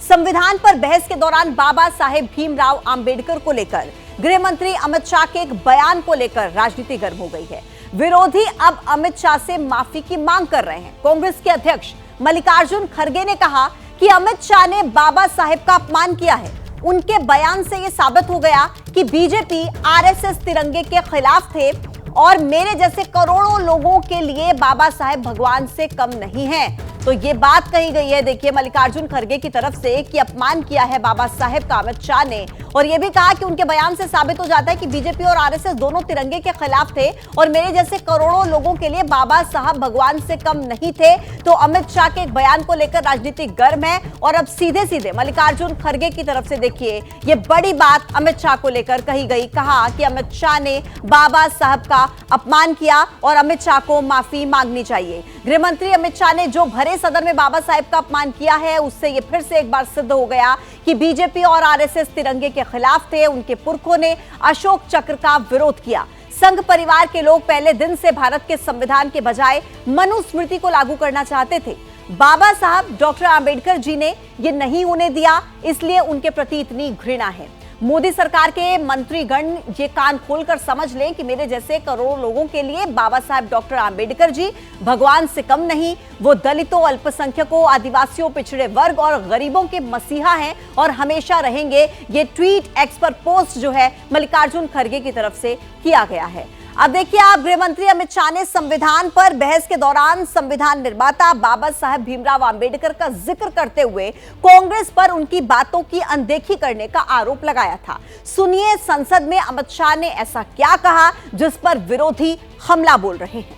संविधान पर बहस के दौरान बाबा साहेब भीमराव अंबेडकर को लेकर गृह मंत्री अमित शाह के एक बयान को लेकर राजनीति गर्म हो गई है। विरोधी अब अमित शाह से माफी की मांग कर रहे हैं। कांग्रेस के अध्यक्ष मल्लिकार्जुन खड़गे ने कहा कि अमित शाह ने बाबा साहेब का अपमान किया है। उनके बयान से यह साबित हो गया कि बीजेपी आरएसएस तिरंगे के खिलाफ थे और मेरे जैसे करोड़ों लोगों के लिए बाबा साहेब भगवान से कम नहीं है। तो ये बात कही गई है, देखिए मल्लिकार्जुन खड़गे की तरफ से, कि अपमान किया है बाबा साहेब का अमित शाह ने, और यह भी कहा कि उनके बयान से साबित हो जाता है कि बीजेपी और आरएसएस दोनों तिरंगे के खिलाफ थे और मेरे जैसे करोड़ों लोगों के लिए बाबा साहब भगवान से कम नहीं थे। तो अमित शाह के एक बयान को लेकर राजनीति गर्म है और अब सीधे सीधे मल्लिकार्जुन खड़गे की तरफ से देखिए ये बड़ी बात अमित शाह को लेकर कही गई। कहा कि अमित शाह ने बाबा साहब का अपमान किया और अमित शाह को माफी मांगनी चाहिए। गृह मंत्री अमित शाह ने जो भरे सदन में बाबा साहेब का अपमान किया है, उससे ये फिर से एक बार सिद्ध हो गया कि बीजेपी और आरएसएस तिरंगे के खिलाफ थे। उनके पुरखों ने अशोक चक्र का विरोध किया। संघ परिवार के लोग पहले दिन से भारत के संविधान के बजाय मनुस्मृति को लागू करना चाहते थे। बाबा साहब डॉक्टर अंबेडकर जी ने ये नहीं होने दिया, इसलिए उनके प्रति इतनी घृणा है। मोदी सरकार के मंत्रीगण ये कान खोलकर समझ लें कि मेरे जैसे करोड़ों लोगों के लिए बाबा साहब डॉक्टर अंबेडकर जी भगवान से कम नहीं। वो दलितों, अल्पसंख्यकों, आदिवासियों, पिछड़े वर्ग और गरीबों के मसीहा हैं और हमेशा रहेंगे। ये ट्वीट एक्स पर पोस्ट जो है मल्लिकार्जुन खड़गे की तरफ से किया गया है। अब देखिए आप, गृह मंत्री अमित शाह ने संविधान पर बहस के दौरान संविधान निर्माता बाबा साहेब भीमराव अंबेडकर का जिक्र करते हुए कांग्रेस पर उनकी बातों की अनदेखी करने का आरोप लगाया था। सुनिए संसद में अमित शाह ने ऐसा क्या कहा जिस पर विरोधी हमला बोल रहे हैं।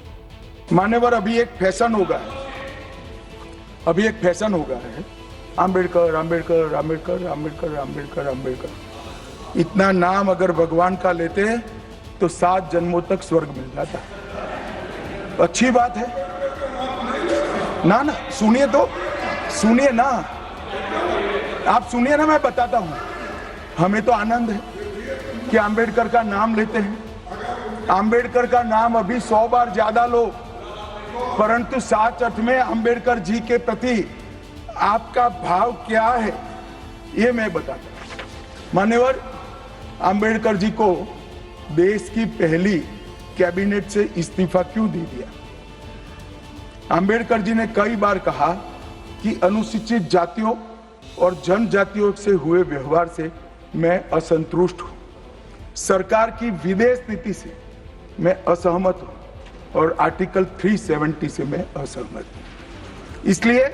मान्यवर, अभी एक फैशन होगा है अंबेडकर अंबेडकर अंबेडकर अंबेडकर अंबेडकर अंबेडकर। इतना नाम अगर भगवान का लेते हैं तो 7 जन्मों तक स्वर्ग मिल जाता। अच्छी बात है ना? सुनिए तो, सुनिए ना, आप सुनिए ना, मैं बताता हूं। हमें तो आनंद है कि अंबेडकर का नाम लेते हैं। अंबेडकर का नाम अभी 100 बार ज्यादा लो, परंतु साच अर्थ में अंबेडकर जी के प्रति आपका भाव क्या है ये मैं बताता हूं। मान्यवर, अंबेडकर जी को देश की पहली कैबिनेट से इस्तीफा क्यों दे दिया? अंबेडकर जी ने कई बार कहा कि अनुसूचित जातियों और जनजातियों से हुए व्यवहार से मैं असंतुष्ट हूं। सरकार की विदेश नीति से मैं असहमत हूं और आर्टिकल 370 से मैं असहमत हूं। इसलिए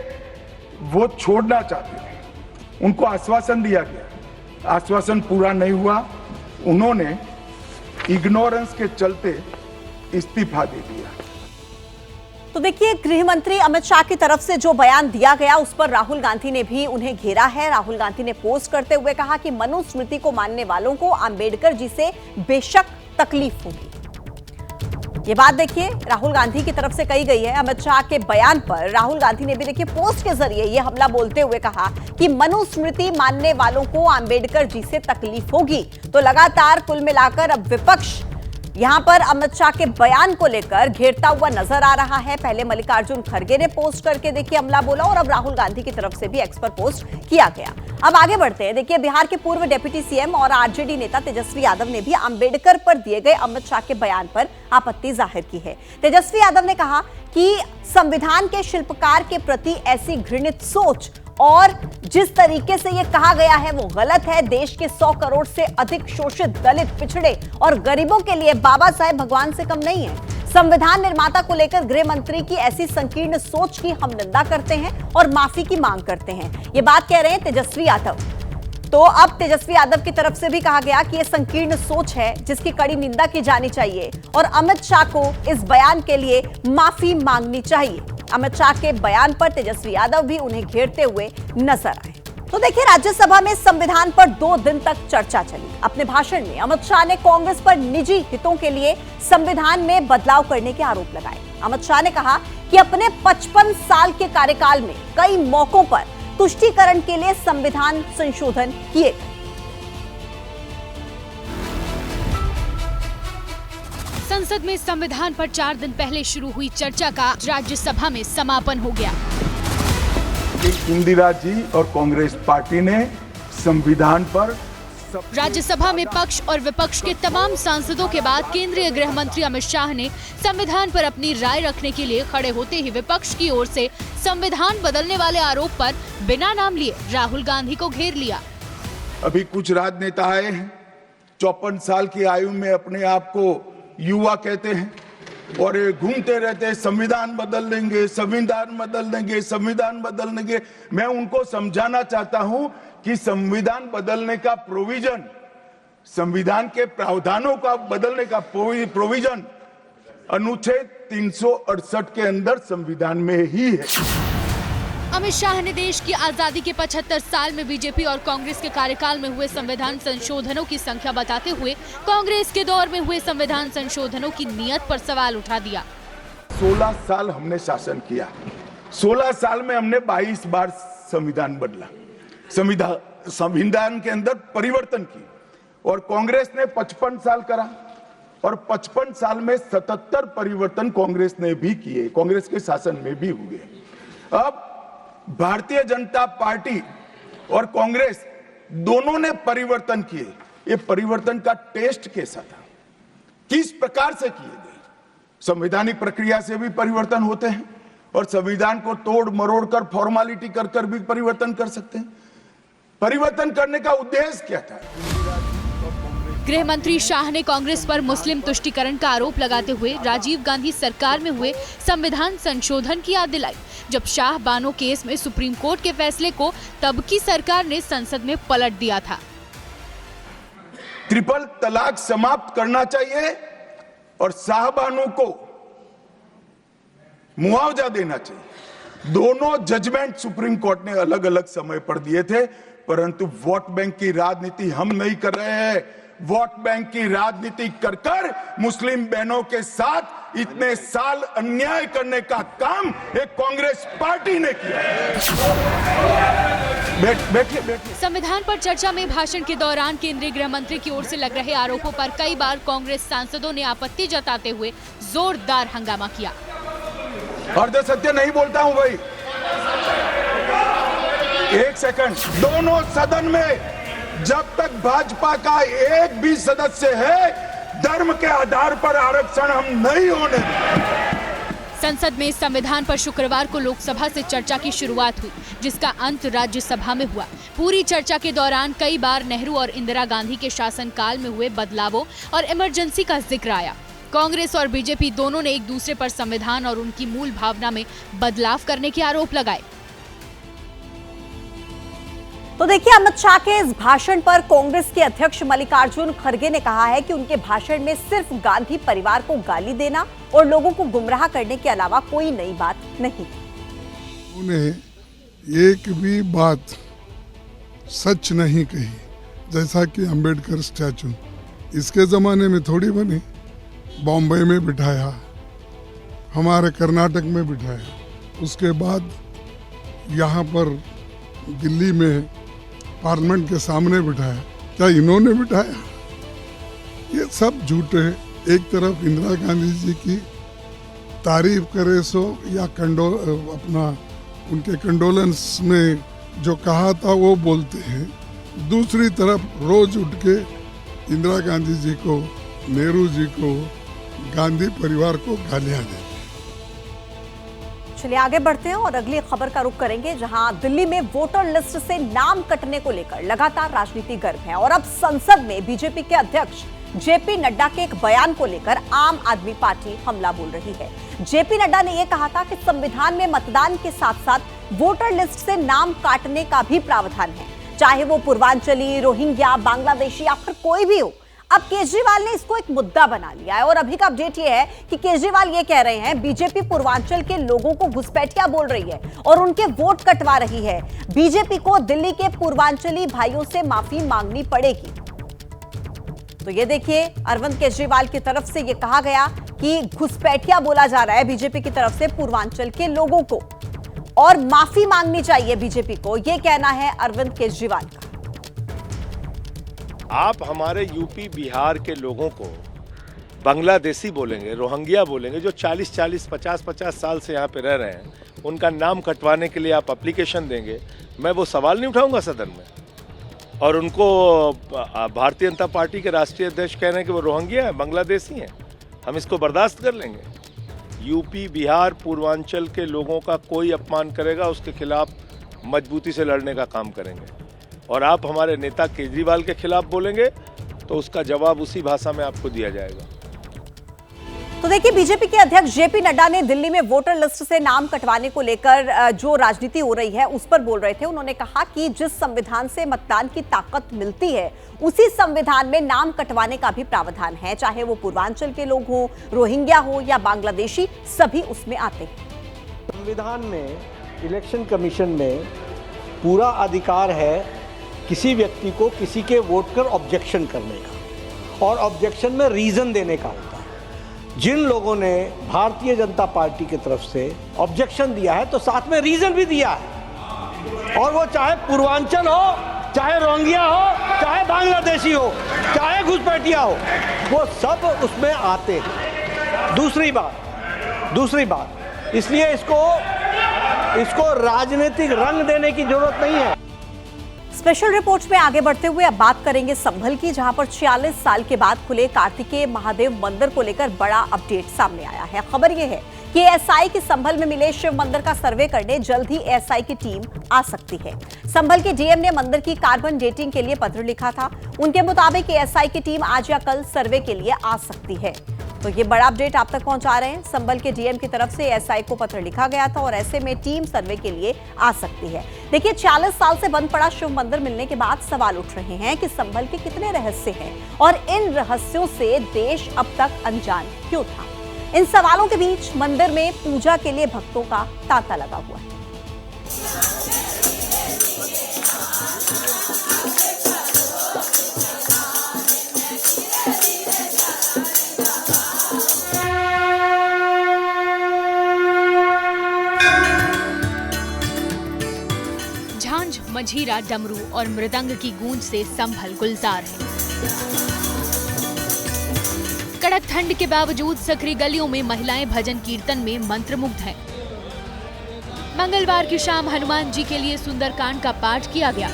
वो छोड़ना चाहते थे। उनको आश्वासन दिया गया, आश्वासन पूरा नहीं हुआ। उन्होंने इग्नोरेंस के चलते इस्तीफा दे दिया। तो देखिए, गृह मंत्री अमित शाह की तरफ से जो बयान दिया गया उस पर राहुल गांधी ने भी उन्हें घेरा है। राहुल गांधी ने पोस्ट करते हुए कहा कि मनुस्मृति को मानने वालों को अंबेडकर जी से बेशक तकलीफ होगी। ये बात देखिए राहुल गांधी की तरफ से कही गई है। अमित शाह के बयान पर राहुल गांधी ने भी देखिए पोस्ट के जरिए ये हमला बोलते हुए कहा कि मनुस्मृति मानने वालों को अंबेडकर जी से तकलीफ होगी। तो लगातार कुल मिलाकर अब विपक्ष यहां पर अमित शाह के बयान को लेकर घेरता हुआ नजर आ रहा है। पहले मल्लिकार्जुन खड़गे ने पोस्ट करके देखिए हमला बोला और अब राहुल गांधी की तरफ से भी एक्स पर पोस्ट किया गया। अब आगे बढ़ते हैं। देखिए, बिहार के पूर्व डिप्टी सीएम और आरजेडी नेता तेजस्वी यादव ने भी अंबेडकर पर दिए गए अमित शाह के बयान पर आपत्ति जाहिर की है। तेजस्वी यादव ने कहा कि संविधान के शिल्पकार के प्रति ऐसी घृणित सोच और जिस तरीके से यह कहा गया है वो गलत है। देश के 100 करोड़ से अधिक शोषित दलित, पिछड़े और गरीबों के लिए बाबा साहेब भगवान से कम नहीं है। संविधान निर्माता को लेकर गृह मंत्री की ऐसी संकीर्ण सोच की हम निंदा करते हैं और माफी की मांग करते हैं। ये बात कह रहे हैं तेजस्वी यादव। तो अब तेजस्वी यादव की तरफ से भी कहा गया कि यह संकीर्ण सोच है जिसकी कड़ी निंदा की जानी चाहिए और अमित शाह को इस बयान के लिए माफी मांगनी चाहिए। अमित शाह के बयान पर तेजस्वी यादव भी उन्हें घेरते हुए नजर आए। तो देखिए, राज्यसभा में संविधान पर 2 दिन तक चर्चा चली। अपने भाषण में अमित शाह ने कांग्रेस पर निजी हितों के लिए संविधान में बदलाव करने के आरोप लगाए। अमित शाह ने कहा कि अपने 55 साल के कार्यकाल में कई मौकों पर तुष्टीकरण के लिए संविधान संशोधन किए गए। संसद में संविधान पर 4 दिन पहले शुरू हुई चर्चा का राज्यसभा में समापन हो गया। कि इंदिरा जी और कांग्रेस पार्टी ने संविधान पर राज्यसभा में पक्ष और विपक्ष के तमाम सांसदों के बाद केंद्रीय गृह मंत्री अमित शाह ने संविधान पर अपनी राय रखने के लिए खड़े होते ही विपक्ष की ओर से संविधान बदलने वाले आरोप पर बिना नाम लिए राहुल गांधी को घेर लिया। अभी कुछ राजनेता आए हैं, 54 साल की आयु में अपने आप को युवा कहते हैं और ये घूमते रहते हैं, संविधान बदल देंगे, संविधान बदल देंगे, संविधान बदल देंगे। मैं उनको समझाना चाहता हूं कि संविधान बदलने का प्रोविजन, संविधान के प्रावधानों का बदलने का प्रोविजन अनुच्छेद 368 के अंदर संविधान में ही है। अमित शाह ने देश की आजादी के 75 साल में बीजेपी और कांग्रेस के कार्यकाल में हुए संविधान संशोधनों की संख्या बताते हुए कांग्रेस के दौर में हुए संविधान संशोधनों की नीयत पर सवाल उठा दिया। 16 साल हमने शासन किया, 16 साल में हमने 22 बार संविधान बदला, संविधान के अंदर परिवर्तन की, और कांग्रेस ने 55 साल करा और 55 साल में 77 परिवर्तन कांग्रेस ने भी किए, कांग्रेस के शासन में भी हुए। अब भारतीय जनता पार्टी और कांग्रेस दोनों ने परिवर्तन किए। ये परिवर्तन का टेस्ट कैसा था, किस प्रकार से किए गए? संवैधानिक प्रक्रिया से भी परिवर्तन होते हैं और संविधान को तोड़ मरोड़ कर फॉर्मेलिटी कर कर भी परिवर्तन कर सकते हैं। परिवर्तन करने का उद्देश्य क्या था? गृह मंत्री शाह ने कांग्रेस पर मुस्लिम तुष्टीकरण का आरोप लगाते हुए राजीव गांधी सरकार में हुए संविधान संशोधन की याद दिलाई, जब शाह बानो केस में सुप्रीम कोर्ट के फैसले को तब की सरकार ने संसद में पलट दिया था। ट्रिपल तलाक समाप्त करना चाहिए और शाह बानो को मुआवजा देना चाहिए। दोनों जजमेंट सुप्रीम कोर्ट ने अलग अलग समय पर दिए थे, परंतु वोट बैंक की राजनीति हम नहीं कर रहे हैं। वोट बैंक की राजनीति कर कर मुस्लिम बहनों के साथ इतने साल अन्याय करने का काम एक कांग्रेस पार्टी ने किया। बैठिए। संविधान पर चर्चा में भाषण के दौरान केंद्रीय गृह मंत्री की ओर से लग रहे आरोपों पर कई बार कांग्रेस सांसदों ने आपत्ति जताते हुए जोरदार हंगामा किया। अर्ध सत्य नहीं बोलता हूं भाई, एक सेकंड। दोनों सदन में जब तक भाजपा का एक भी सदस्य है, धर्म के आधार पर आरक्षण हम नहीं होने देंगे। संसद में संविधान पर शुक्रवार को लोकसभा से चर्चा की शुरुआत हुई, जिसका अंत राज्यसभा में हुआ। पूरी चर्चा के दौरान कई बार नेहरू और इंदिरा गांधी के शासनकाल में हुए बदलावों और इमरजेंसी का जिक्र आया। कांग्रेस और बीजेपी दोनों ने एक दूसरे पर संविधान और उनकी मूल भावना में बदलाव करने के आरोप लगाए। तो देखिए, अमित शाह के इस भाषण पर कांग्रेस के अध्यक्ष मल्लिकार्जुन खड़गे ने कहा है कि उनके भाषण में सिर्फ गांधी परिवार को गाली देना और लोगों को गुमराह करने के अलावा कोई नई बात नहीं। उन्हें एक भी बात सच नहीं कही, जैसा कि अंबेडकर स्टैचू इसके जमाने में थोड़ी बनी, बॉम्बे में बिठाया, हमारे कर्नाटक में बिठाया, उसके बाद यहाँ पर दिल्ली में पार्लियामेंट के सामने बिठाया। क्या इन्होंने बिठाया? ये सब झूठ है। एक तरफ इंदिरा गांधी जी की तारीफ करे सो या अपना उनके कंडोलेंस में जो कहा था वो बोलते हैं, दूसरी तरफ रोज उठ के इंदिरा गांधी जी को, नेहरू जी को, गांधी परिवार को गालियां देते। चलिए आगे बढ़ते हैं और अगली खबर का रुख करेंगे, जहां दिल्ली में वोटर लिस्ट से नाम कटने को लेकर लगातार राजनीति गर्म है और अब संसद में बीजेपी के अध्यक्ष जेपी नड्डा के एक बयान को लेकर आम आदमी पार्टी हमला बोल रही है। जेपी नड्डा ने यह कहा था कि संविधान में मतदान के साथ साथ वोटर लिस्ट से नाम काटने का भी प्रावधान है, चाहे वो पूर्वांचली, रोहिंग्या, बांग्लादेशी या फिर कोई भी हो। अब केजरीवाल ने इसको एक मुद्दा बना लिया है और अभी का अपडेट यह है कि केजरीवाल ये कह रहे हैं बीजेपी पूर्वांचल के लोगों को घुसपैठिया बोल रही है और उनके वोट कटवा रही है। बीजेपी को दिल्ली के पूर्वांचली भाइयों से माफी मांगनी पड़ेगी। तो ये देखिए, अरविंद केजरीवाल की तरफ से ये कहा गया कि घुसपैठिया बोला जा रहा है बीजेपी की तरफ से पूर्वांचल के लोगों को और माफी मांगनी चाहिए बीजेपी को, ये कहना है अरविंद केजरीवाल का। आप हमारे यूपी बिहार के लोगों को बांग्लादेशी बोलेंगे, रोहिंग्या बोलेंगे, जो 40-40, 50-50 साल से यहाँ पे रह रहे हैं, उनका नाम कटवाने के लिए आप एप्लीकेशन देंगे, मैं वो सवाल नहीं उठाऊंगा सदन में। और उनको भारतीय जनता पार्टी के राष्ट्रीय अध्यक्ष कह रहे हैं कि वो रोहिंग्या हैं, बांग्लादेशी हैं, हम इसको बर्दाश्त कर लेंगे। यूपी, बिहार, पूर्वांचल के लोगों का कोई अपमान करेगा, उसके खिलाफ मजबूती से लड़ने का काम करेंगे। और आप हमारे नेता केजरीवाल के खिलाफ बोलेंगे तो उसका जवाब उसी भाषा में आपको दिया जाएगा। तो देखिए, बीजेपी के अध्यक्ष जेपी नड्डा ने दिल्ली में वोटर लिस्ट से नाम कटवाने को लेकर जो राजनीति हो रही है उस पर बोल रहे थे। उन्होंने कहा कि जिस संविधान से मतदान की ताकत मिलती है उसी संविधान में नाम कटवाने का भी प्रावधान है, चाहे वो पूर्वांचल के लोग हो, रोहिंग्या हो या बांग्लादेशी, सभी उसमें आते हैं। संविधान में, इलेक्शन कमीशन में पूरा अधिकार है किसी व्यक्ति को किसी के वोट पर ऑब्जेक्शन करने का, और ऑब्जेक्शन में रीजन देने का होता है। जिन लोगों ने भारतीय जनता पार्टी की तरफ से ऑब्जेक्शन दिया है तो साथ में रीजन भी दिया है, और वो चाहे पूर्वांचल हो, चाहे रोहिंग्या हो, चाहे बांग्लादेशी हो, चाहे घुसपैठिया हो, वो सब उसमें आते हैं। दूसरी बात, इसलिए इसको राजनीतिक रंग देने की जरूरत नहीं है। स्पेशल रिपोर्ट में आगे बढ़ते हुए अब बात करेंगे संभल की, जहां पर 46 साल के बाद खुले कार्तिकेय महादेव मंदिर को लेकर बड़ा अपडेट सामने आया है। खबर यह है कि एएसआई के संभल में मिले शिव मंदिर का सर्वे करने जल्द ही एएसआई की टीम आ सकती है। संभल के डीएम ने मंदिर की कार्बन डेटिंग के लिए पत्र लिखा था। उनके मुताबिक एएसआई की टीम आज या कल सर्वे के लिए आ सकती है। तो ये बड़ा अपडेट आप तक पहुंचा रहे हैं। संभल के डीएम की तरफ से एएसआई को पत्र लिखा गया था और ऐसे में टीम सर्वे के लिए आ सकती है। देखिए, 40 साल से बंद पड़ा शिव मंदिर मिलने के बाद सवाल उठ रहे हैं कि संभल के कितने रहस्य हैं और इन रहस्यों से देश अब तक अनजान क्यों था। इन सवालों के बीच मंदिर में पूजा के लिए भक्तों का तांता लगा हुआ है। झांझ, मझीरा, डमरू और मृदंग की गूंज से संभल गुलजार है। कड़क ठंड के बावजूद सकरी गलियों में महिलाएं भजन कीर्तन में मंत्रमुग्ध हैं। मंगलवार की शाम हनुमान जी के लिए सुंदरकांड का पाठ किया गया।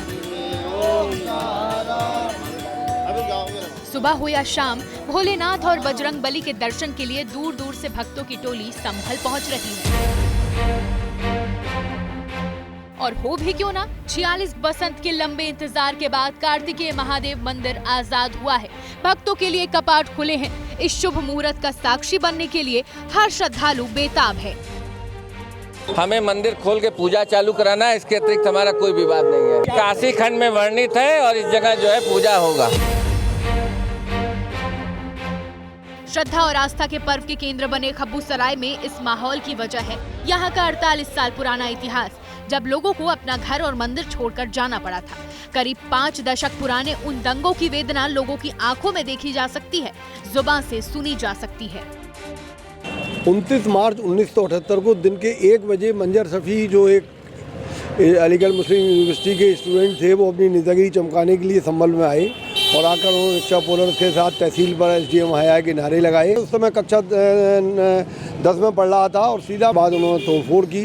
सुबह हो या शाम, भोलेनाथ और बजरंग बली के दर्शन के लिए दूर दूर से भक्तों की टोली संभल पहुंच रही है। और हो भी क्यों ना, 46 बसंत के लंबे इंतजार के बाद कार्तिकेय महादेव मंदिर आजाद हुआ है। भक्तों के लिए कपाट खुले हैं। इस शुभ मुहूर्त का साक्षी बनने के लिए हर श्रद्धालु बेताब है। हमें मंदिर खोल के पूजा चालू कराना है, इसके अतिरिक्त हमारा कोई विवाद नहीं है। काशी खंड में वर्णित है और इस जगह जो है पूजा होगा। श्रद्धा और आस्था के पर्व के केंद्र बने खब्बू सराय में इस माहौल की वजह है यहाँ का 48 साल पुराना इतिहास, जब लोगों को अपना घर और मंदिर छोड़कर जाना पड़ा था। करीब 5 दशक पुराने उन दंगों की वेदना लोगों की आंखों में देखी जा सकती है, जुबान से सुनी जा सकती है। 29 मार्च 1978 को दिन के 1 बजे मंजर शफी, जो एक अलीगढ़ मुस्लिम यूनिवर्सिटी के स्टूडेंट थे, वो अपनी नेतागिरी चमकाने के लिए संभल में आए और आकर उन्होंने रिक्शा पोलर के साथ तहसील पर एसडीएम हया के नारे लगाए। उस समय कक्षा 10 में पढ़ रहा था और सीधा बाद उन्होंने तोड़फोड़ की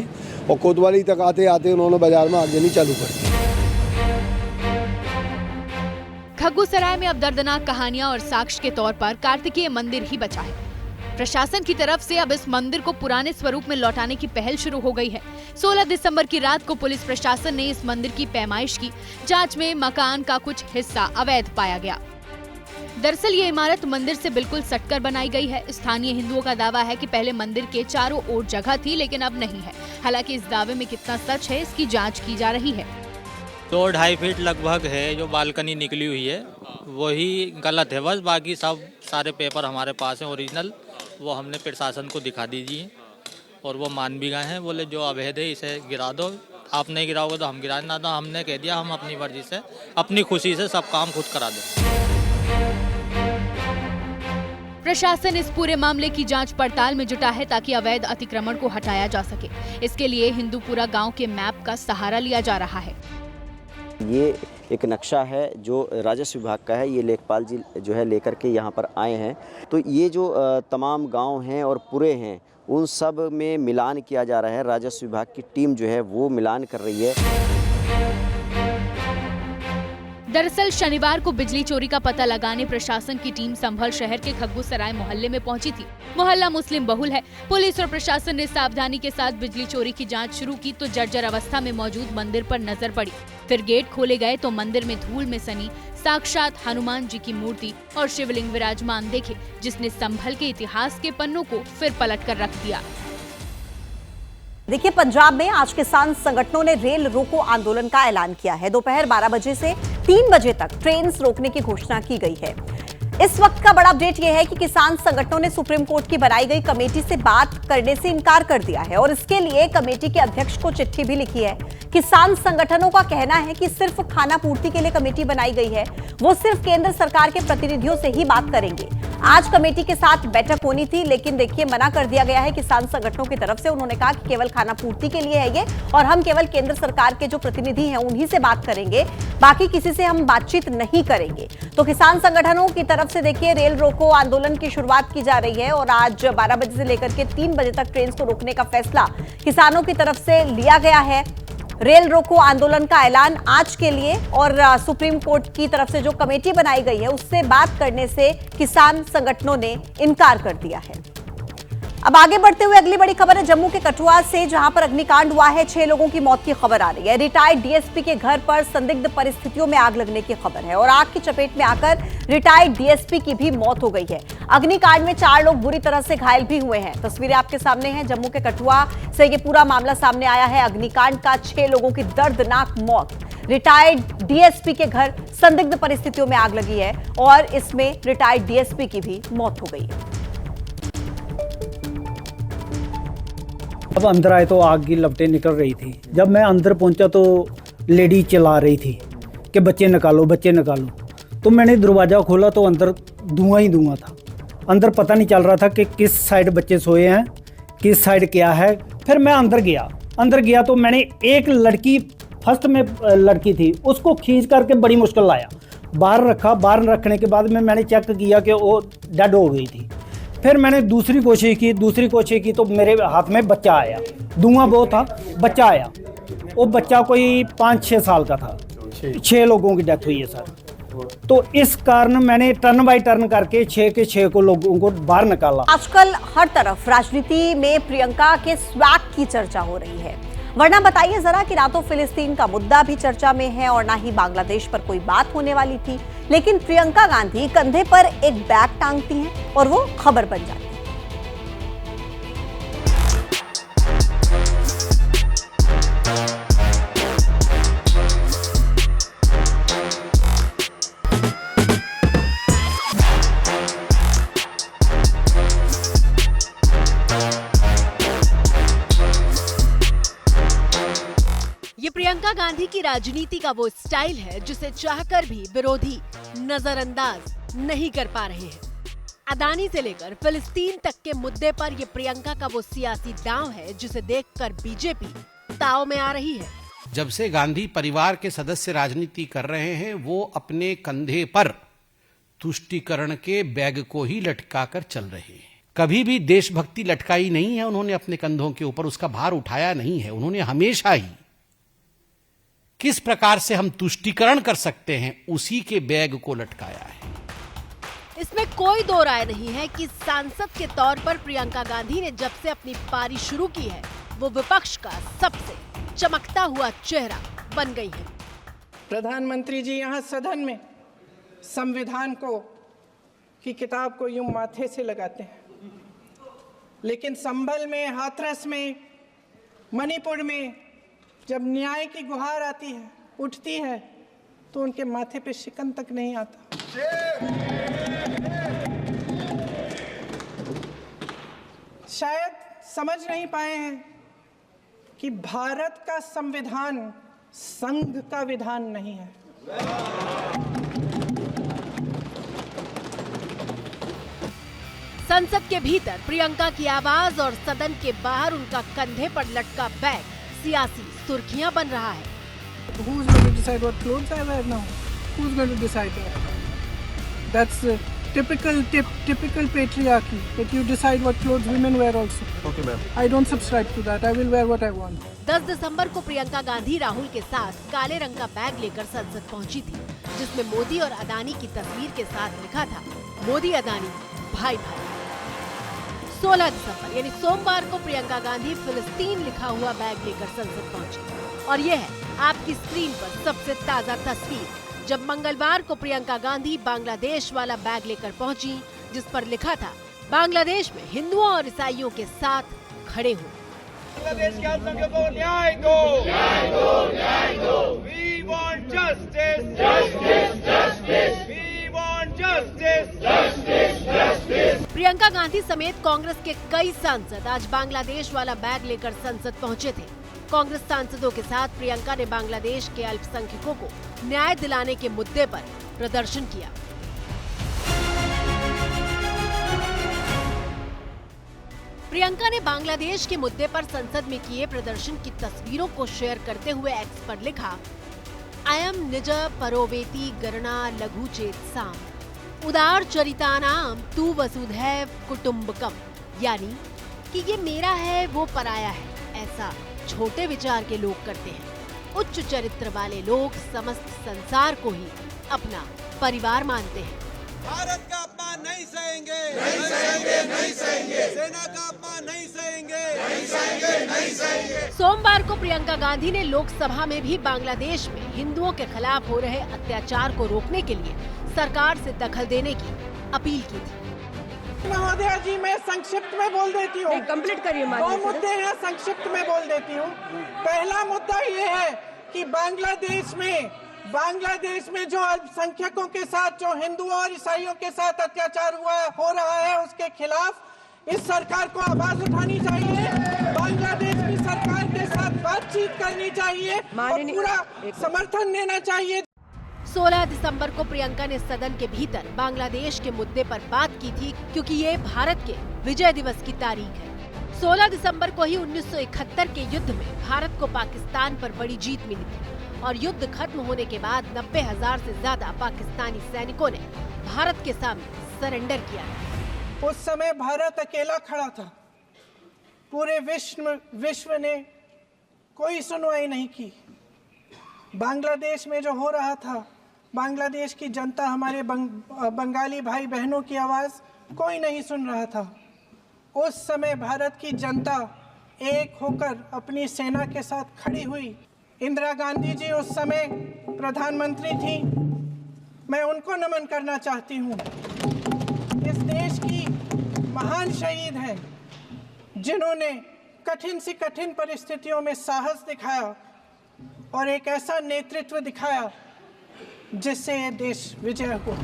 और कोतवाली तक आते आते उन्होंने बाजार में आगजनी चालू कर दी। खग्गू सराय में अब दर्दनाक कहानियां और साक्ष्य के तौर पर कार्तिकेय मंदिर ही बचा है। प्रशासन की तरफ से अब इस मंदिर को पुराने स्वरूप में लौटाने की पहल शुरू हो गई है। 16 दिसंबर की रात को पुलिस प्रशासन ने इस मंदिर की पैमाइश की। जांच में मकान का कुछ हिस्सा अवैध पाया गया। दरअसल ये इमारत मंदिर से बिल्कुल सटकर बनाई गई है। स्थानीय हिंदुओं का दावा है कि पहले मंदिर के चारों ओर जगह थी, लेकिन अब नहीं है। हालांकि इस दावे में कितना सच है, इसकी जांच की जा रही है। 2-2.5 फीट लगभग है जो बालकनी निकली हुई है, वही गलत है। बस बाकी सब सारे पेपर हमारे पास हैं ओरिजिनल, वो हमने प्रशासन को दिखा दीजिए और वो मान भी गए हैं। बोले जो अवैध है इसे गिरा दो, आप नहीं गिराओगे तो हम गिरा ना दो। हमने कह दिया हम अपनी मर्जी से, अपनी खुशी से सब काम खुद करा दें। प्रशासन इस पूरे मामले की जांच पड़ताल में जुटा है ताकि अवैध अतिक्रमण को हटाया जा सके। इसके लिए हिंदूपुरा गांव के मैप का सहारा लिया जा रहा है। ये एक नक्शा है जो राजस्व विभाग का है, ये लेखपाल जी जो है लेकर के यहाँ पर आए हैं। तो ये जो तमाम गांव हैं और पुरे हैं उन सब में मिलान किया जा रहा है। राजस्व विभाग की टीम जो है वो मिलान कर रही है। दरअसल शनिवार को बिजली चोरी का पता लगाने प्रशासन की टीम संभल शहर के खग्गू सराय मोहल्ले में पहुंची थी। मोहल्ला मुस्लिम बहुल है। पुलिस और प्रशासन ने सावधानी के साथ बिजली चोरी की जांच शुरू की तो जर्जर अवस्था में मौजूद मंदिर पर नजर पड़ी। फिर गेट खोले गए तो मंदिर में धूल में सनी साक्षात हनुमान जी की मूर्ति और शिवलिंग विराजमान देखे, जिसने संभल के इतिहास के पन्नों को फिर पलट कर रख दिया। देखिए, पंजाब में आज किसान संगठनों ने रेल रोको आंदोलन का ऐलान किया है। दोपहर 12 बजे से 3 बजे तक ट्रेन रोकने की घोषणा की गई है। इस वक्त का बड़ा अपडेट यह है कि किसान संगठनों ने सुप्रीम कोर्ट की बनाई गई कमेटी से बात करने से इनकार कर दिया है और इसके लिए कमेटी के अध्यक्ष को चिट्ठी भी लिखी है। किसान संगठनों का कहना है कि सिर्फ खाना पूर्ति के लिए कमेटी बनाई गई है, वो सिर्फ केंद्र सरकार के प्रतिनिधियों से ही बात करेंगे। आज कमेटी के साथ बैठक होनी थी, लेकिन देखिए मना कर दिया गया है किसान संगठनों की तरफ से। उन्होंने कहा कि केवल खाना पूर्ति के लिए है ये और हम केवल केंद्र सरकार के जो प्रतिनिधि हैं उन्हीं से बात करेंगे, बाकी किसी से हम बातचीत नहीं करेंगे। तो किसान संगठनों की तरफ से देखिए रेल रोको आंदोलन की शुरुआत की जा रही है और आज 12 बजे से लेकर के 3 बजे तक ट्रेन को रोकने का फैसला किसानों की तरफ से लिया गया है। रेल रोको आंदोलन का ऐलान आज के लिए और सुप्रीम कोर्ट की तरफ से जो कमेटी बनाई गई है उससे बात करने से किसान संगठनों ने इनकार कर दिया है। अब आगे बढ़ते हुए अगली बड़ी खबर है जम्मू के कठुआ से, जहां पर अग्निकांड हुआ है। 6 लोगों की मौत की खबर आ रही है। रिटायर्ड डीएसपी के घर पर संदिग्ध परिस्थितियों में आग लगने की खबर है और आग की चपेट में आकर रिटायर्ड डीएसपी की भी मौत हो गई है। अग्निकांड में 4 लोग बुरी तरह से घायल भी हुए हैं। तस्वीरें आपके सामने हैं। जम्मू के कठुआ से ये पूरा मामला सामने आया है। अग्निकांड का 6 लोगों की दर्दनाक मौत। रिटायर्ड डीएसपी के घर संदिग्ध परिस्थितियों में आग लगी है और इसमें रिटायर्ड डीएसपी की भी मौत हो गई है। अब अंदर आए तो आग की लपटें निकल रही थी। जब मैं अंदर पहुंचा तो लेडी चिल्ला रही थी कि बच्चे निकालो, बच्चे निकालो। तो मैंने दरवाज़ा खोला तो अंदर धुआं ही धुआं था। अंदर पता नहीं चल रहा था कि किस साइड बच्चे सोए हैं, किस साइड क्या है। फिर मैं अंदर गया तो मैंने एक लड़की, फर्स्ट में लड़की थी, उसको खींच करके बड़ी मुश्किल लाया, बाहर रखा। बाहर रखने के बाद में मैंने चेक किया कि वो डेड हो गई थी। फिर मैंने दूसरी कोशिश की तो मेरे हाथ में बच्चा आया। धुआं बहुत था, बच्चा आया। वो बच्चा कोई 5-6 साल का था। 6 लोगों की डेथ हुई है सर। तो इस कारण मैंने टर्न बाय टर्न करके 6 के 6 को लोगों को बाहर निकाला। आजकल हर तरफ राजनीति में प्रियंका के स्वैग की चर्चा हो रही है, वरना बताइए जरा कि ना तो फिलिस्तीन का मुद्दा भी चर्चा में है और ना ही बांग्लादेश पर कोई बात होने वाली थी, लेकिन प्रियंका गांधी कंधे पर एक बैग टांगती हैं और वो खबर बन जाती है। प्रियंका गांधी की राजनीति का वो स्टाइल है जिसे चाहकर भी विरोधी नजरअंदाज नहीं कर पा रहे हैं। अदानी से लेकर फिलिस्तीन तक के मुद्दे पर ये प्रियंका का वो सियासी दांव है जिसे देखकर बीजेपी ताव में आ रही है। जब से गांधी परिवार के सदस्य राजनीति कर रहे हैं, वो अपने कंधे पर तुष्टीकरण के बैग को ही लटकाकर चल रहे हैं। कभी भी देशभक्ति लटकाई नहीं है उन्होंने अपने कंधों के ऊपर, उसका भार उठाया नहीं है। उन्होंने हमेशा ही किस प्रकार से हम तुष्टीकरण कर सकते हैं उसी के बैग को लटकाया है। इसमें कोई दो राय नहीं है कि सांसद के तौर पर प्रियंका गांधी ने जब से अपनी पारी शुरू की है, वो विपक्ष का सबसे चमकता हुआ चेहरा बन गई है। प्रधानमंत्री जी यहाँ सदन में संविधान की किताब को यूं माथे से लगाते हैं, लेकिन संभल में, हाथरस में, मणिपुर में जब न्याय की गुहार आती है, उठती है, तो उनके माथे पे शिकन तक नहीं आता। शायद समझ नहीं पाए हैं कि भारत का संविधान संघ का विधान नहीं है। संसद के भीतर प्रियंका की आवाज और सदन के बाहर उनका कंधे पर लटका बैग सियासी सुर्खियां बन रहा है। decide what clothes I wear now? Who's going to decide that? That's typical patriarchy, that you decide what clothes women wear also. Okay, ma'am. I don't subscribe to that. I will wear what I want. 10 दिसंबर को प्रियंका गांधी राहुल के साथ काले रंग का bag लेकर संसद पहुंची थी, जिसमें मोदी और अदानी की तस्वीर के साथ लिखा था मोदी अदानी भाई भाई। 16 दिसंबर यानी सोमवार को प्रियंका गांधी फिलिस्तीन लिखा हुआ बैग लेकर संसद पहुंची और यह है आपकी स्क्रीन पर सबसे ताजा तस्वीर, जब मंगलवार को प्रियंका गांधी बांग्लादेश वाला बैग लेकर पहुंची, जिस पर लिखा था बांग्लादेश में हिंदुओं और ईसाइयों के साथ खड़े हो। बांग्लादेश के अल्पसंख्यकों को न्याय दो, न्याय दो, न्याय दो। We want justice, justice, justice. We want justice, justice, justice. Priyanka Gandhi समेत कांग्रेस के कई सांसद आज बांग्लादेश वाला बैग लेकर संसद पहुंचे थे। कांग्रेस सांसदों के साथ प्रियंका ने बांग्लादेश के अल्पसंख्यकों को न्याय दिलाने के मुद्दे पर प्रदर्शन किया। प्रियंका ने बांग्लादेश के मुद्दे पर संसद में किए प्रदर्शन की तस्वीरों को शेयर करते हुए एक्स पर लिखा, अयम निज परोवेति गणना लघु चेत साम उदार चरितानाम तू वसुधैव कुटुंबकम, यानी कि ये मेरा है वो पराया है, ऐसा छोटे विचार के लोग करते हैं। उच्च चरित्र वाले लोग समस्त संसार को ही अपना परिवार मानते हैं। भारत का अपमान नहीं सहेंगे, नहीं सहेंगे, नहीं सहेंगे। सेना का अपमान नहीं सहेंगे, नहीं सहेंगे, नहीं सहेंगे। सोमवार को प्रियंका गांधी ने लोकसभा में भी बांग्लादेश में हिंदुओं के खिलाफ हो रहे अत्याचार को रोकने के लिए सरकार से दखल देने की अपील की थी। महोदया जी, मैं संक्षिप्त में बोल देती हूँ। कंप्लीट करिए। 2 मुद्दे हैं, संक्षिप्त में बोल देती हूँ। पहला मुद्दा ये है कि बांग्लादेश में जो अल्पसंख्यकों के साथ, जो हिंदुओं और ईसाइयों के साथ अत्याचार हो रहा है, उसके खिलाफ इस सरकार को आवाज उठानी चाहिए। बांग्लादेश की सरकार के साथ बातचीत करनी चाहिए और पूरा समर्थन देना चाहिए। 16 दिसंबर को प्रियंका ने सदन के भीतर बांग्लादेश के मुद्दे पर बात की थी, क्योंकि ये भारत के विजय दिवस की तारीख है। 16 दिसंबर को ही 1971 के युद्ध में भारत को पाकिस्तान पर बड़ी जीत मिली थी और युद्ध खत्म होने के बाद 90,000 से ज्यादा पाकिस्तानी सैनिकों ने भारत के सामने सरेंडर किया। उस समय भारत अकेला खड़ा था, पूरे विश्व ने कोई सुनवाई नहीं की। बांग्लादेश में जो हो रहा था, बांग्लादेश की जनता, हमारे बंगाली भाई बहनों की आवाज कोई नहीं सुन रहा था। उस समय भारत की जनता एक होकर अपनी सेना के साथ खड़ी हुई। इंदिरा गांधी जी उस समय प्रधानमंत्री थी, मैं उनको नमन करना चाहती हूँ। इस देश की महान शहीद हैं, जिन्होंने कठिन से कठिन परिस्थितियों में साहस दिखाया और एक ऐसा नेतृत्व दिखाया जिससे ये देश विजय हुआ।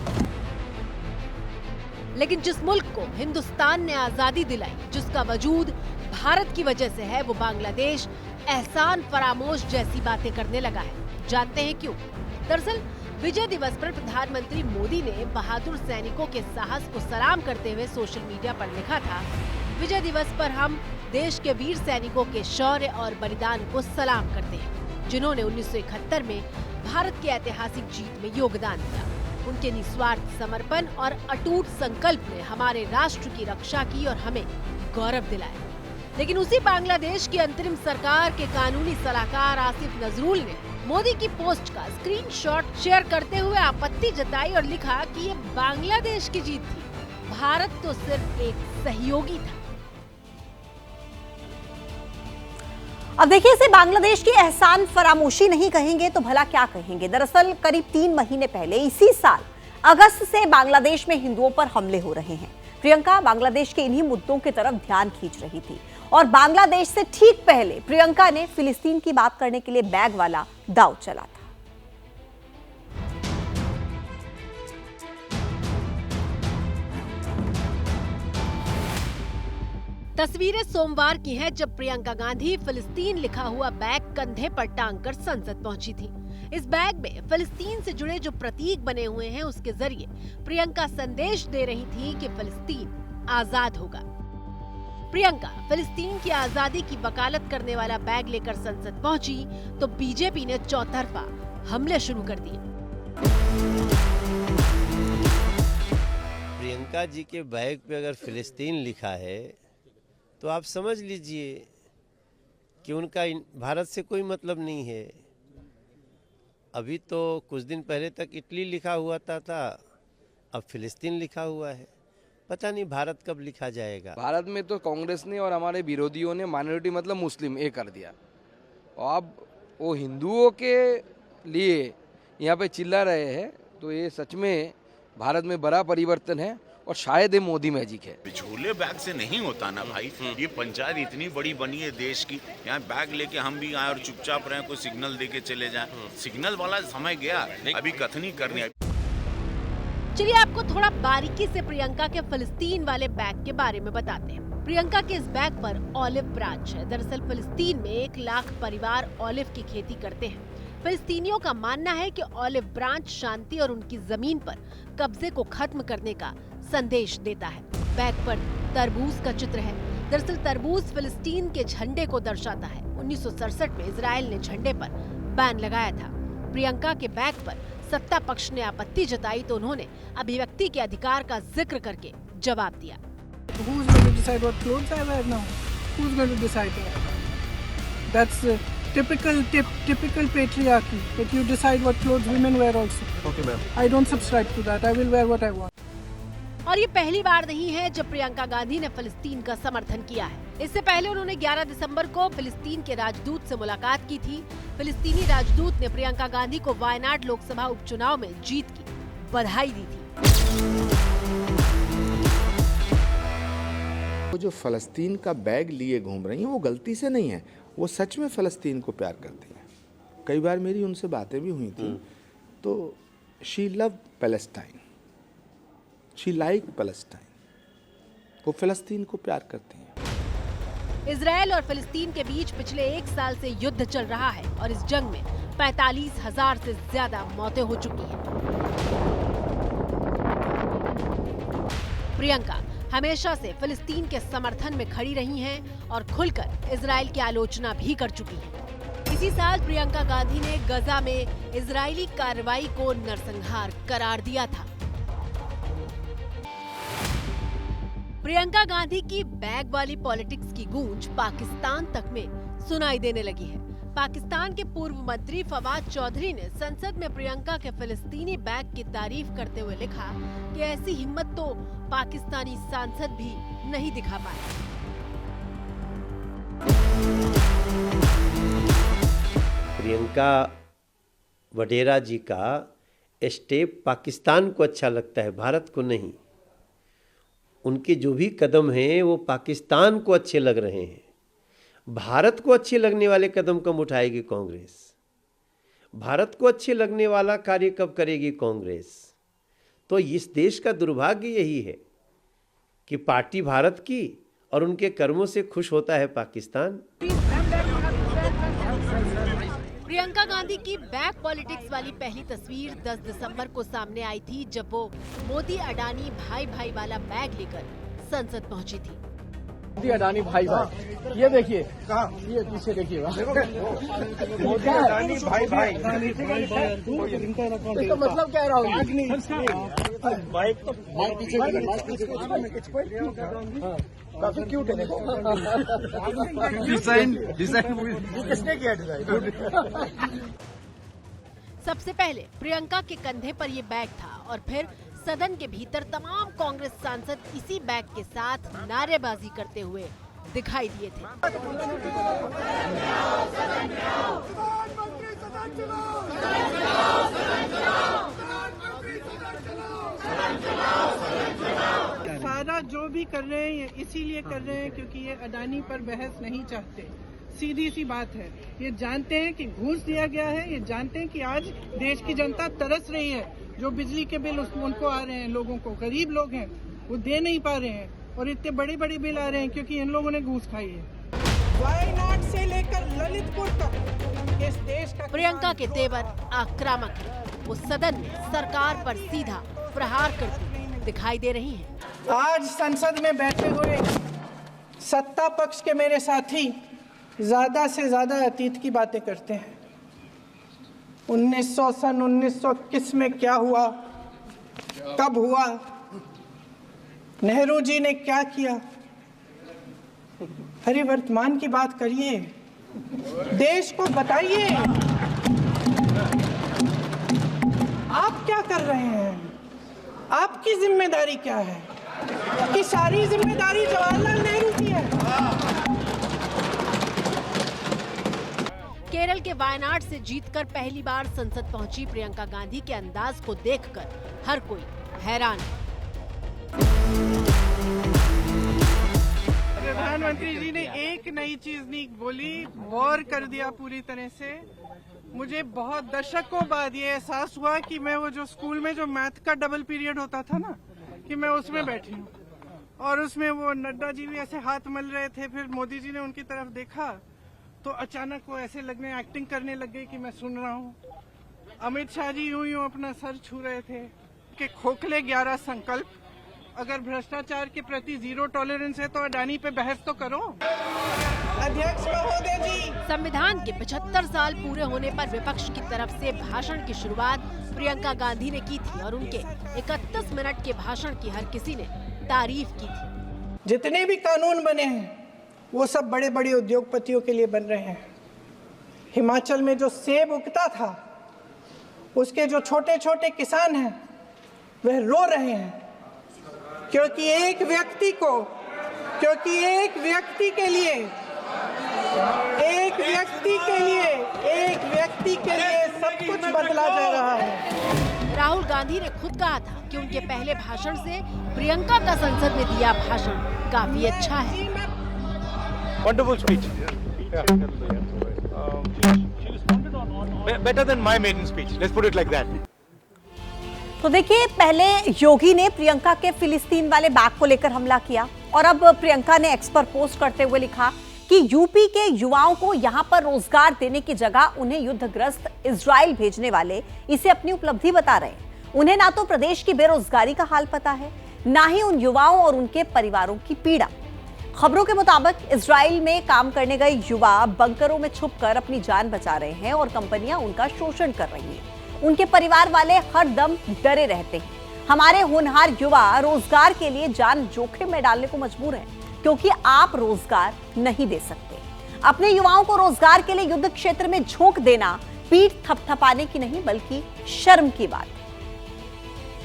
लेकिन जिस मुल्क को हिंदुस्तान ने आजादी दिलाई, जिसका वजूद भारत की वजह से है, वो बांग्लादेश एहसान फरामोश जैसी बातें करने लगा है। जानते हैं क्यों? दरअसल विजय दिवस पर प्रधानमंत्री मोदी ने बहादुर सैनिकों के साहस को सलाम करते हुए सोशल मीडिया पर लिखा था, विजय दिवस पर हम देश के वीर सैनिकों के शौर्य और बलिदान को सलाम करते हैं, जिन्होंने 1971 में भारत की ऐतिहासिक जीत में योगदान दिया। उनके निस्वार्थ समर्पण और अटूट संकल्प ने हमारे राष्ट्र की रक्षा की और हमें गौरव दिलाया। लेकिन उसी बांग्लादेश की अंतरिम सरकार के कानूनी सलाहकार आसिफ नजरुल ने मोदी की पोस्ट का स्क्रीनशॉट शेयर करते हुए आपत्ति जताई और लिखा कि ये बांग्लादेश की जीत थी, भारत तो सिर्फ एक सहयोगी था। अब देखिए, इसे बांग्लादेश की एहसान फरामोशी नहीं कहेंगे तो भला क्या कहेंगे। दरअसल करीब 3 महीने पहले इसी साल अगस्त से बांग्लादेश में हिंदुओं पर हमले हो रहे हैं। प्रियंका बांग्लादेश के इन्हीं मुद्दों की तरफ ध्यान खींच रही थी और बांग्लादेश से ठीक पहले प्रियंका ने फिलिस्तीन की बात करने के लिए बैग वाला दांव चला था। तस्वीरें सोमवार की हैं, जब प्रियंका गांधी फिलिस्तीन लिखा हुआ बैग कंधे पर टांगकर संसद पहुंची थी। इस बैग में फिलिस्तीन से जुड़े जो प्रतीक बने हुए हैं, उसके जरिए प्रियंका संदेश दे रही थी कि फिलिस्तीन आजाद होगा। प्रियंका फिलिस्तीन की आजादी की वकालत करने वाला बैग लेकर संसद पहुंची तो बीजेपी ने चौतरफा हमले शुरू कर दिए। प्रियंका जी के बैग पे अगर फिलिस्तीन लिखा है तो आप समझ लीजिए कि उनका भारत से कोई मतलब नहीं है। अभी तो कुछ दिन पहले तक इटली लिखा हुआ था, अब फिलिस्तीन लिखा हुआ है। पता नहीं भारत कब लिखा जाएगा। भारत में तो कांग्रेस ने और हमारे विरोधियों ने माइनॉरिटी मतलब मुस्लिम ये कर दिया, और अब वो हिंदुओं के लिए यहाँ पे चिल्ला रहे हैं, तो ये सच में भारत में बड़ा परिवर्तन है और शायद ये मोदी मैजिक है। झोले बैग से नहीं होता ना भाई, ये पंचायत इतनी बड़ी बनी है देश की, यहाँ बैग लेके हम भी आए और चुपचाप रहे, कोई सिग्नल दे के चले जाए। सिग्नल वाला समय गया, अभी कथनी करनी है। चलिए आपको थोड़ा बारीकी से प्रियंका के फिलिस्तीन वाले बैग के बारे में बताते हैं। प्रियंका के इस बैग पर ऑलिव ब्रांच है। दरअसल फिलिस्तीन में 1 लाख परिवार ऑलिव की खेती करते हैं। फिलिस्तीनियों का मानना है कि ऑलिव ब्रांच शांति और उनकी जमीन पर कब्जे को खत्म करने का संदेश देता है। बैग पर तरबूज का चित्र है। दरअसल तरबूज फिलिस्तीन के झंडे को दर्शाता है। 1967 में इजराइल ने झंडे पर बैन लगाया था। प्रियंका के बैग पर सत्ता पक्ष ने आपत्ति जताई तो उन्होंने अभिव्यक्ति के अधिकार का जिक्र करके जवाब दिया। Who's going to decide what clothes I wear now? Who's going to decide that? That's typical patriarchy, that you decide what clothes women wear also. Okay, ma'am. I don't subscribe to that. I will wear what I want. और ये पहली बार नहीं है जब प्रियंका गांधी ने फिलिस्तीन का समर्थन किया है। इससे पहले उन्होंने 11 दिसंबर को फिलिस्तीन के राजदूत से मुलाकात की थी। फिलिस्तीनी राजदूत ने प्रियंका गांधी को वायनाड लोकसभा उपचुनाव में जीत की बधाई दी थी। वो जो फलस्तीन का बैग लिए घूम रही हैं वो गलती से नहीं है, वो सच में फलस्तीन को प्यार करती हैं। कई बार मेरी उनसे बातें भी हुई थी, तो she love Palestine, she like Palestine, वो फलस्तीन को प्यार करती हैं। इजराइल और फिलिस्तीन के बीच पिछले 1 साल से युद्ध चल रहा है और इस जंग में 45,000 से ज्यादा मौतें हो चुकी हैं। प्रियंका हमेशा से फिलिस्तीन के समर्थन में खड़ी रही हैं और खुलकर इजराइल की आलोचना भी कर चुकी हैं। इसी साल प्रियंका गांधी ने गजा में इजरायली कार्रवाई को नरसंहार करार दिया था। प्रियंका गांधी की बैग वाली पॉलिटिक्स की गूंज पाकिस्तान तक में सुनाई देने लगी है। पाकिस्तान के पूर्व मंत्री फवाद चौधरी ने संसद में प्रियंका के फिलिस्तीनी बैग की तारीफ करते हुए लिखा कि ऐसी हिम्मत तो पाकिस्तानी सांसद भी नहीं दिखा पाए। प्रियंका वडेरा जी का स्टेप पाकिस्तान को अच्छा लगता है, भारत को नहीं। उनके जो भी कदम हैं वो पाकिस्तान को अच्छे लग रहे हैं। भारत को अच्छे लगने वाले कदम कब उठाएगी कांग्रेस? भारत को अच्छे लगने वाला कार्य कब करेगी कांग्रेस? तो इस देश का दुर्भाग्य यही है कि पार्टी भारत की और उनके कर्मों से खुश होता है पाकिस्तान। प्रियंका गांधी की बैग पॉलिटिक्स वाली पहली तस्वीर 10 दिसंबर को सामने आई थी, जब वो मोदी अडानी भाई भाई वाला बैग लेकर संसद पहुंची थी। मोदी अडानी भाई भाई, ये देखिए, ये पीछे देखिए, मोदी अडानी भाई भाई, इसका मतलब क्या रहा काफी क्यूट है, देखो डिजाइन किसने किया डिजाइन? सबसे पहले प्रियंका के कंधे पर ये बैग था और फिर सदन के भीतर तमाम कांग्रेस सांसद इसी बैग के साथ नारेबाजी करते हुए दिखाई दिए थे। सारा जो भी कर रहे हैं ये इसीलिए कर रहे हैं क्योंकि ये अडानी पर बहस नहीं चाहते। सीधी सी बात है, ये जानते हैं कि घूस दिया गया है, ये जानते हैं कि आज देश की जनता तरस रही है। जो बिजली के बिल उनको आ रहे हैं, लोगों को, गरीब लोग हैं वो दे नहीं पा रहे हैं, और इतने बड़े बड़े बिल आ रहे हैं क्योंकि इन लोगों ने घूस खाई है। वायनाड से लेकर ललितपुर तक इस देश का प्रियंका के तेवर आक्रामक है। वो सदन में सरकार पर सीधा प्रहार करती दिखाई दे रही हैं। आज संसद में बैठे हुए सत्ता पक्ष के मेरे साथी ज्यादा से ज्यादा अतीत की बातें करते हैं। सन 1921 में क्या हुआ, कब हुआ, नेहरू जी ने क्या किया। अरे वर्तमान की बात करिए, देश को बताइए आप क्या कर रहे हैं, आपकी जिम्मेदारी क्या है। कि सारी जिम्मेदारी जवाहरलाल नेहरू की है। केरल के वायनाड से जीतकर पहली बार संसद पहुंची प्रियंका गांधी के अंदाज को देखकर हर कोई हैरान है। प्रधानमंत्री जी ने एक नई चीज नहीं बोली, वॉर कर दिया पूरी तरह से। मुझे बहुत दशकों बाद ये एहसास हुआ कि मैं वो जो स्कूल में जो मैथ का डबल पीरियड होता था ना, कि मैं उसमें बैठी हूँ और उसमें वो नड्डा जी भी ऐसे हाथ मल रहे थे, फिर मोदी जी ने उनकी तरफ देखा तो अचानक वो ऐसे लगने, एक्टिंग करने लग गई कि मैं सुन रहा हूँ। अमित शाह जी यूं यूं अपना सर छू रहे थे कि खोखले 11 संकल्प, अगर भ्रष्टाचार के प्रति 0 टॉलरेंस है तो अडानी पे बहस तो करो। अध्यक्ष महोदय जी, संविधान के 75 साल पूरे होने पर विपक्ष की तरफ से भाषण की शुरुआत प्रियंका गांधी ने की थी और उनके 31 मिनट के भाषण की हर किसी ने तारीफ की थी। जितने भी कानून बने हैं वो सब बड़े बड़े उद्योगपतियों के लिए बन रहे हैं। हिमाचल में जो सेब उगता था, उसके जो छोटे छोटे किसान हैं वह रो रहे हैं, क्योंकि एक व्यक्ति के लिए सब कुछ बदला जा रहा है। राहुल गांधी ने खुद कहा था कि उनके पहले भाषण से प्रियंका का संसद में दिया भाषण काफी अच्छा है। Wonderful speech. Better than my maiden speech. Let's put it like that. तो देखिए, पहले योगी ने प्रियंका के फिलिस्तीन वाले बैग को लेकर हमला किया और अब प्रियंका ने एक्स पर पोस्ट करते हुए लिखा कि यूपी के युवाओं को यहां पर रोजगार देने की जगह उन्हें युद्धग्रस्त इजराइल भेजने वाले इसे अपनी उपलब्धि बता रहे हैं। उन्हें ना तो प्रदेश की बेरोजगारी का हाल पता है, ना ही उन युवाओं और उनके परिवारों की पीड़ा। खबरों के मुताबिक इजराइल में काम करने गए युवा बंकरों में छुपकर अपनी जान बचा रहे हैं और कंपनियां उनका शोषण कर रही हैं। उनके परिवार वाले हर दम डरे रहते हैं। हमारे होनहार युवा रोजगार के लिए जान जोखिम में डालने को मजबूर हैं, क्योंकि आप रोजगार नहीं दे सकते। अपने युवाओं को रोजगार के लिए युद्ध क्षेत्र में झोंक देना पीठ थपथपाने की नहीं बल्कि शर्म की बात है।